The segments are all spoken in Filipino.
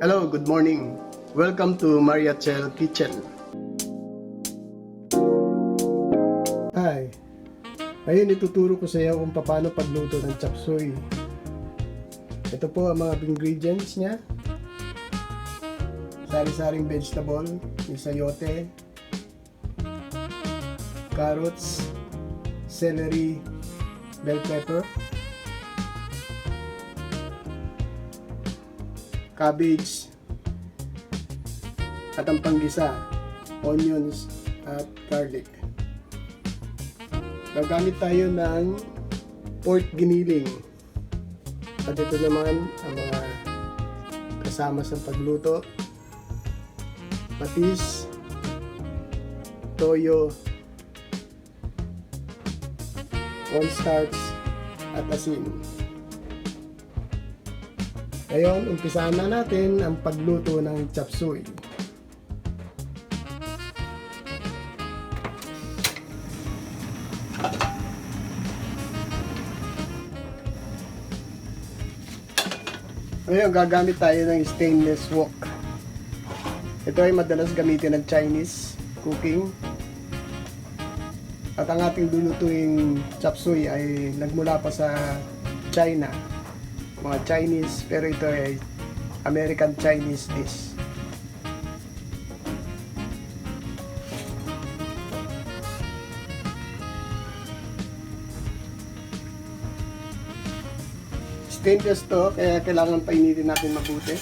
Hello, good morning. Welcome to Mariazell Kitchen. Hi. Ngayon ituturo ko sa iyo kung paano pagluto ng chopsuey. Ito po ang mga ingredients niya. Sari-saring vegetable, may sayote, carrots, celery, bell pepper, cabbage, at ang panggisa, onions at garlic. Gagamit tayo ng pork giniling. At ito naman ang mga kasama sa pagluto: patis, toyo, cornstarch, at asin. Ngayon, umpisahan na natin ang pagluto ng chopsuey. Ngayon, gagamit tayo ng stainless wok. Ito ay madalas gamitin ng Chinese cooking. At ang ating lulutuing chopsuey ay nagmula pa sa China. Mga Chinese, pero ito ay American Chinese dish. Stainless to, kaya kailangan painitin natin mabuti.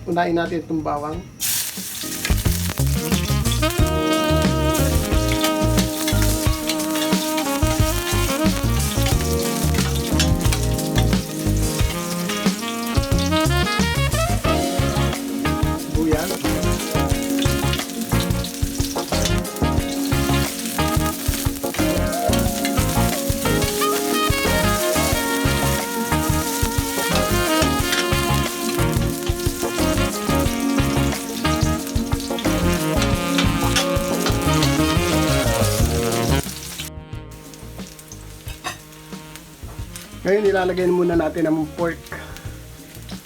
Unahin natin itong bawang. Buyan. Ngayon ilalagay muna natin ang pork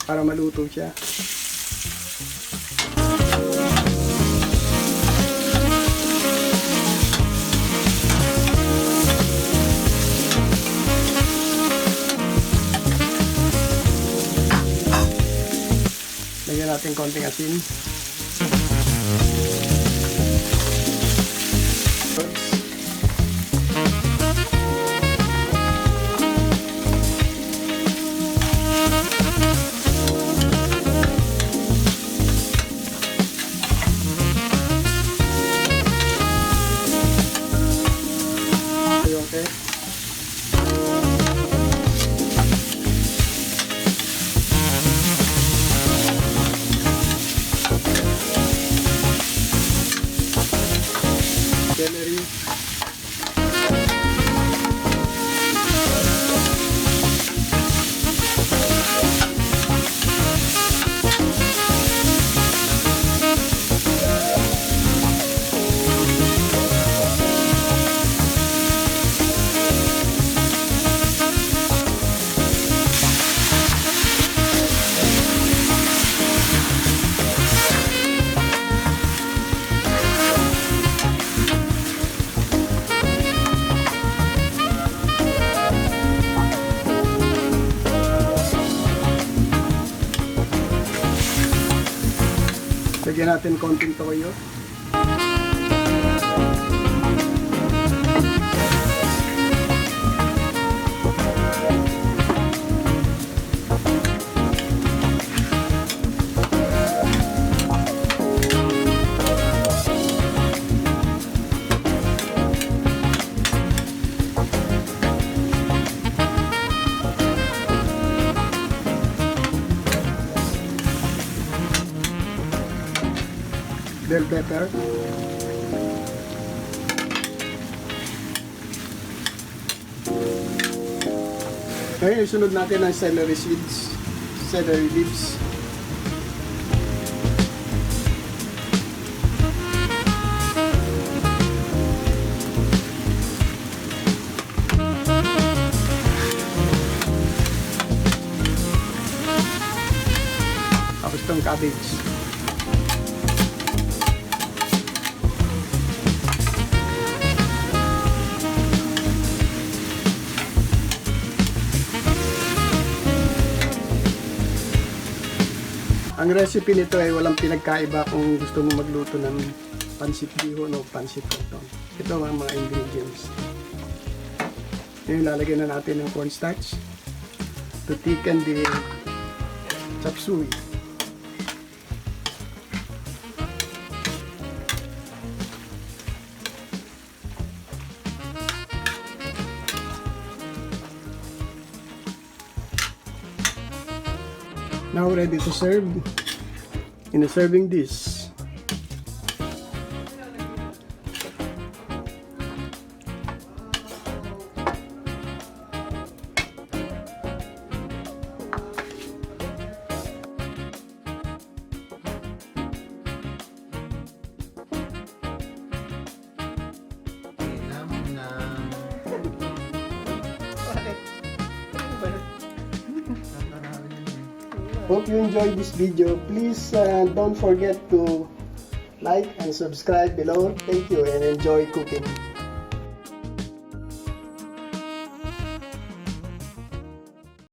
para maluto siya. Lagyan natin konting asin. Celery, lagyan natin konting toyo. Bell pepper, Ngayon, isunod natin ang celery seeds. Celery leaves. Tapos itong cabbage. Ang recipe nito ay walang pinagkaiba kung gusto mo magluto ng pansit bihon o pansit canton. Ito ang mga ingredients. Ngayon lalagyan na natin ng cornstarch to thicken the chopsuey. Now ready to serve in a serving dish. Hope you enjoyed this video. Please don't forget to like and subscribe below. Thank you and enjoy cooking.